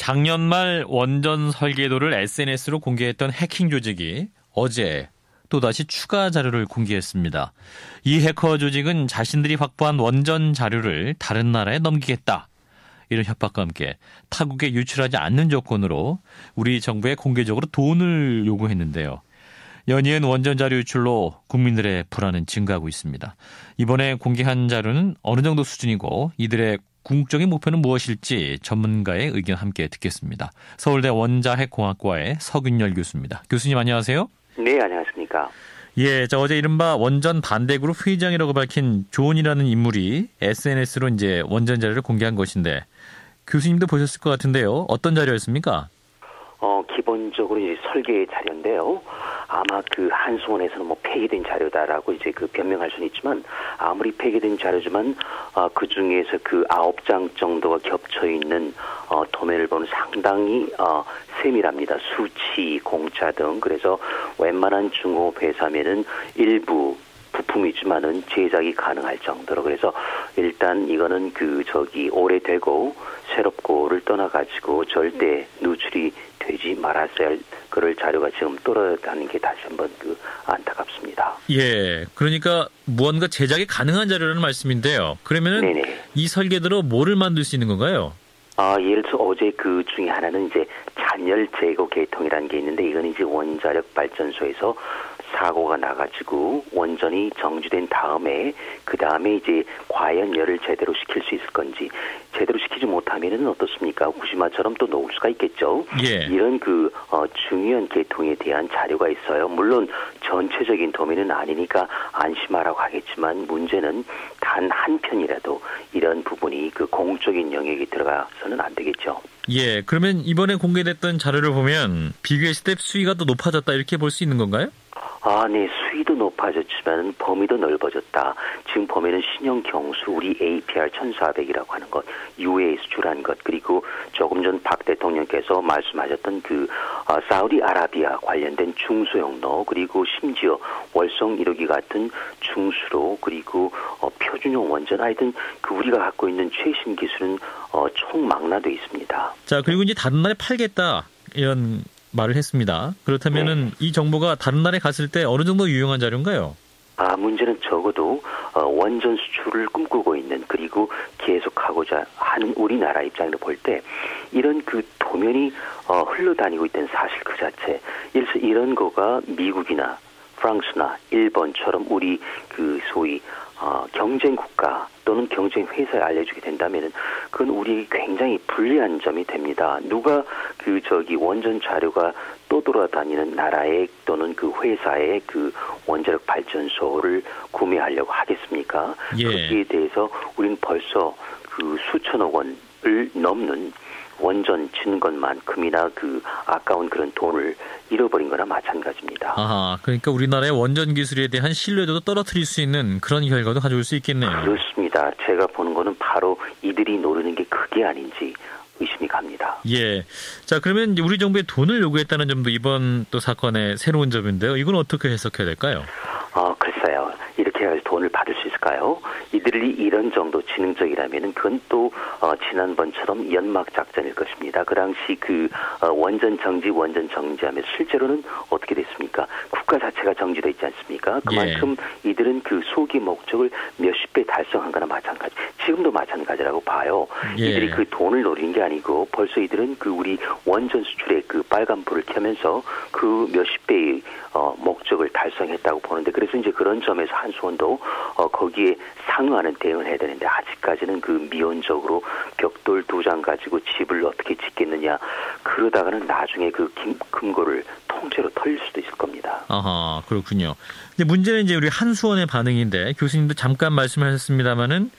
작년 말 원전 설계도를 SNS로 공개했던 해킹 조직이 어제 또다시 추가 자료를 공개했습니다. 이 해커 조직은 자신들이 확보한 원전 자료를 다른 나라에 넘기겠다. 이런 협박과 함께 타국에 유출하지 않는 조건으로 우리 정부에 공개적으로 돈을 요구했는데요. 연이은 원전 자료 유출로 국민들의 불안은 증가하고 있습니다. 이번에 공개한 자료는 어느 정도 수준이고 이들의 궁극적인 목표는 무엇일지 전문가의 의견 함께 듣겠습니다. 서울대 원자핵공학과의 서균열 교수입니다. 교수님 안녕하세요. 네, 안녕하십니까. 예, 어제 이른바 원전 반대그룹 회장이라고 밝힌 존이라는 인물이 SNS로 이제 원전 자료를 공개한 것인데 교수님도 보셨을 것 같은데요. 어떤 자료였습니까? 기본적으로 이제 설계 자료인데요. 아마 그 한수원에서는 폐기된 자료다라고 이제 변명할 수는 있지만 아무리 폐기된 자료지만 그 중에서 그 9장 정도가 겹쳐 있는 도면을 보면 상당히 세밀합니다. 수치, 공차 등. 그래서 웬만한 중공업 회사면은 일부 부품이지만은 제작이 가능할 정도로. 그래서 일단 이거는 오래되고 새롭고를 떠나가지고 절대 누출이 되지 말았어야 할 그럴 자료가 지금 떨어졌다는 게 다시 한번 안타깝습니다. 예, 그러니까 무언가 제작이 가능한 자료라는 말씀인데요. 그러면은 네네. 이 설계대로 뭐를 만들 수 있는 건가요? 예를 들어서 어제 그 중에 하나는 이제 잔열 제거 계통이라는 게 있는데 이건 이제 원자력 발전소에서 사고가 나가지고 원전이 정지된 다음에 그 다음에 이제 과연 열을 제대로 식힐 수 있을 건지 제대로 식히지 못하면은 어떻습니까? 후쿠시마처럼 또 녹을 수가 있겠죠. 예. 이런 중요한 계통에 대한 자료가 있어요. 물론 전체적인 도면은 아니니까 안심하라고 하겠지만 문제는 단 한 편이라도 이런 부분이 공적인 영역에 들어가서는 안 되겠죠. 예, 그러면 이번에 공개됐던 자료를 보면 비교했을 때 수위가 더 높아졌다 이렇게 볼 수 있는 건가요? 네, 수위도 높아졌지만 범위도 넓어졌다. 지금 보면은 신형 경수 우리 APR 1400이라고 하는 것, UAE 수출한 것, 그리고 조금 전 박 대통령께서 말씀하셨던 사우디아라비아 관련된 중소형로, 그리고 심지어 월성 1호기 같은 중수로, 그리고 표준용 원전, 하여튼 우리가 갖고 있는 최신 기술은 총망라돼 있습니다. 자, 그리고 이제 다른 나라에 팔겠다 이런 말을 했습니다. 그렇다면은 네. 이 정보가 다른 나라에 갔을 때 어느 정도 유용한 자료인가요? 문제는 적어도 원전 수출을 꿈꾸고 있는 그리고 계속하고자 하는 우리나라 입장으로 볼 때 이런 도면이 흘러다니고 있다는 사실 그 자체. 예를 들어서 이런 거가 미국이나 프랑스나 일본처럼 우리 소위 경쟁 국가 또는 경쟁 회사에 알려주게 된다면은 그건 우리에게 굉장히 불리한 점이 됩니다. 누가 원전 자료가 떠돌아다니는 나라의 또는 회사의 원자력 발전소를 구매하려고 하겠습니까? 예. 거기에 대해서 우리는 벌써 수천억 원을 넘는 원전 짓는 것만큼이나 아까운 그런 돈을 잃어버린 거나 마찬가지입니다. 그러니까 우리나라의 원전 기술에 대한 신뢰도도 떨어뜨릴 수 있는 그런 결과도 가져올 수 있겠네요. 그렇습니다. 제가 보는 거는 바로 이들이 노리는 게 그게 아닌지 의심이 갑니다. 예. 자, 그러면 우리 정부에 돈을 요구했다는 점도 이번 또 사건의 새로운 점인데요. 이건 어떻게 해석해야 될까요? 글쎄요. 이렇게 해서 돈을 받을 수 있을까요? 이들이 이런 정도 지능적이라면 그건 또 지난번처럼 연막 작전일 것입니다. 그 당시 원전 정지하면 실제로는 어떻게 됐습니까? 국가 자체가 정지되어 있지 않습니까? 그만큼 예. 이들은 소기 목적을 몇십 배 달성한 거나 마찬가지. 지금도 마찬가지라고 봐요. 예. 이들이 돈을 노리는 게 아니고 벌써 이들은 우리 원전 수출에 빨간 불을 켜면서 몇십 배의 목적을 달성했다고 보는데 그래서 이제 그런 점에서 한수원도 거기에 상응하는 대응을 해야 되는데 아직까지는 미온적으로 벽돌 2장 가지고 집을 어떻게 짓겠느냐 그러다가는 나중에 금고를 통째로 털릴 수도 있을 겁니다. 그렇군요. 근데 문제는 이제 우리 한수원의 반응인데 교수님도 잠깐 말씀하셨습니다마는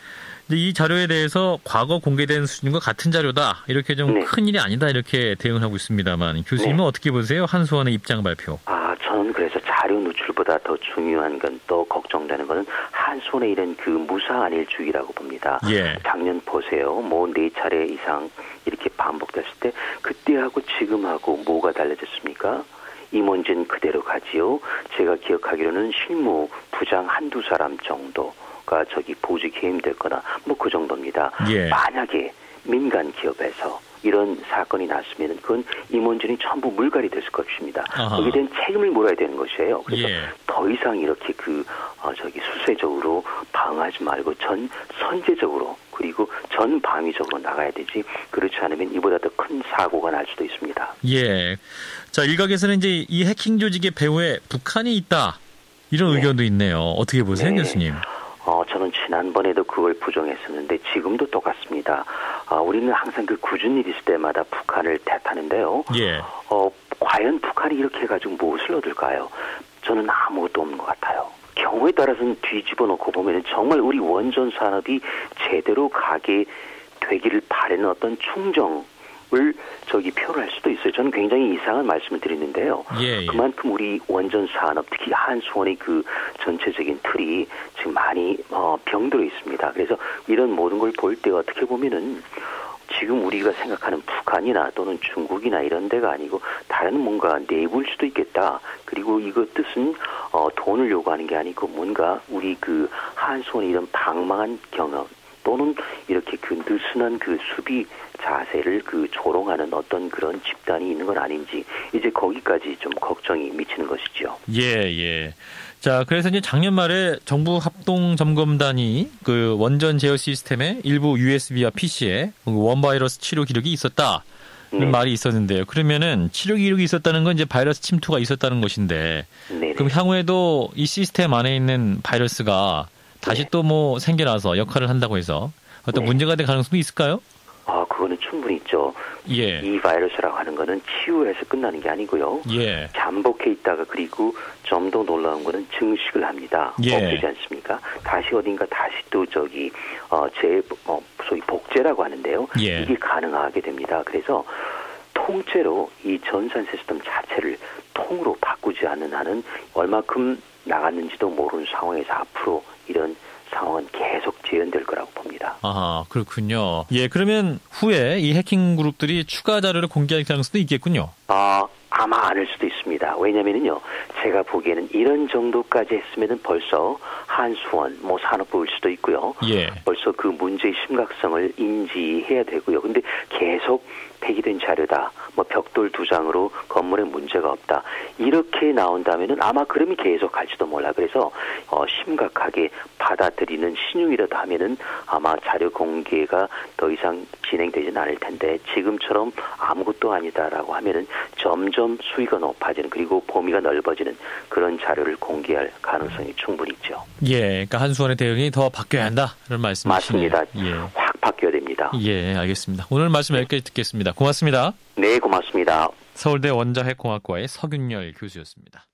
이 자료에 대해서 과거 공개된 수준과 같은 자료다. 이렇게 좀 큰일이 아니다. 이렇게 대응을 하고 있습니다만 교수님은 어떻게 보세요? 한수원의 입장 발표. 저는 그래서 자료 누출보다 더 중요한 건 또 걱정되는 거는 한수원의 이런 무사안일주의라고 봅니다. 예. 작년 보세요. 4차례 이상 이렇게 반복됐을 때 그때하고 지금하고 뭐가 달라졌습니까? 임원진 그대로 가지요. 제가 기억하기로는 실무 부장 한두 사람 정도 보직 해임됐거나 그 정도입니다. 예. 만약에 민간 기업에서 이런 사건이 났으면 그건 임원진이 전부 물갈이 됐을 것입니다. 아하. 거기에 대한 책임을 물어야 되는 것이에요. 그래서 예. 더 이상 이렇게 수세적으로 방어하지 말고 선제적으로 그리고 전방위적으로 나가야 되지 그렇지 않으면 이보다 더 큰 사고가 날 수도 있습니다. 예. 자, 일각에서는 이제 이 해킹 조직의 배후에 북한이 있다. 이런 의견도 있네요. 어떻게 보세요, 교수님? 저는 지난번에도 그걸 부정했었는데 지금도 똑같습니다. 우리는 항상 그 굳은 일 있을 때마다 북한을 탓하는데요. 예. 과연 북한이 이렇게 해가지고 무엇을 얻을까요? 저는 아무것도 없는 것 같아요. 경우에 따라서는 뒤집어 놓고 보면 정말 우리 원전 산업이 제대로 가게 되기를 바라는 어떤 충정을 표현할 수도 있어요. 저는 굉장히 이상한 말씀을 드리는데요. 예. 그만큼 우리 원전 산업, 특히 한수원의 그 전체적인 틀이 지금 많이 병들어 있습니다. 그래서 이런 모든 걸 볼 때 어떻게 보면은 지금 우리가 생각하는 북한이나 또는 중국이나 이런 데가 아니고 다른 뭔가 내부일 수도 있겠다. 그리고 이거 뜻은 돈을 요구하는 게 아니고 뭔가 우리 그 한수원의 이런 방망한 경험 또는 이렇게 그 느슨한 그 수비 자세를 조롱하는 어떤 그런 집단이 있는 건 아닌지 이제 거기까지 좀 걱정이 미치는 것이죠. 예. 자, 그래서 이제 작년 말에 정부 합동점검단이 그 원전 제어 시스템에 일부 USB와 PC에 원바이러스 치료 기록이 있었다는 말이 있었는데요. 그러면은 치료 기록이 있었다는 건 이제 바이러스 침투가 있었다는 것인데, 네네. 그럼 향후에도 이 시스템 안에 있는 바이러스가 다시 또 뭐 생겨나서 역할을 한다고 해서 어떤 문제가 될 가능성도 있을까요? 그거는 충분히 있죠. 예. 이 바이러스라고 하는 거는 치유해서 끝나는 게 아니고요. 예. 잠복해 있다가 그리고 좀 더 놀라운 거는 증식을 합니다. 예. 없애지 않습니까? 다시 어딘가 다시 또 소위 복제라고 하는데요. 예. 이게 가능하게 됩니다. 그래서 통째로 이 전산 시스템 자체를 통으로 바꾸지 않는 한은 얼마큼 나갔는지도 모르는 상황에서 앞으로 이런 상황은 계속 재현될 거라고 봅니다. 아, 그렇군요. 예, 그러면 후에 이 해킹 그룹들이 추가 자료를 공개할 가능성도 있겠군요. 아마 않을 수도 있습니다. 왜냐면은요, 제가 보기에는 이런 정도까지 했으면은 벌써 한수원, 산업부일 수도 있고요. 예. 벌써 그 문제의 심각성을 인지해야 되고요. 근데 계속 폐기된 자료다. 벽돌 2장으로 건물에 문제가 없다. 이렇게 나온다면은 아마 그럼이 계속 갈지도 몰라. 그래서 심각하게 받아들이는 신용이라도 하면은 아마 자료 공개가 더 이상 진행되지는 않을 텐데 지금처럼 아무것도 아니다라고 하면은 점점 수위가 높아지는 그리고 범위가 넓어지는 그런 자료를 공개할 가능성이 충분히 있죠. 예, 그러니까 한수원의 대응이 더 바뀌어야 한다. 그런 말씀이시네요. 맞습니다. 예. 확 바뀌어야 됩니다. 예, 알겠습니다. 오늘 말씀 여기까지 듣겠습니다. 고맙습니다. 네, 고맙습니다. 서울대 원자핵공학과의 서균열 교수였습니다.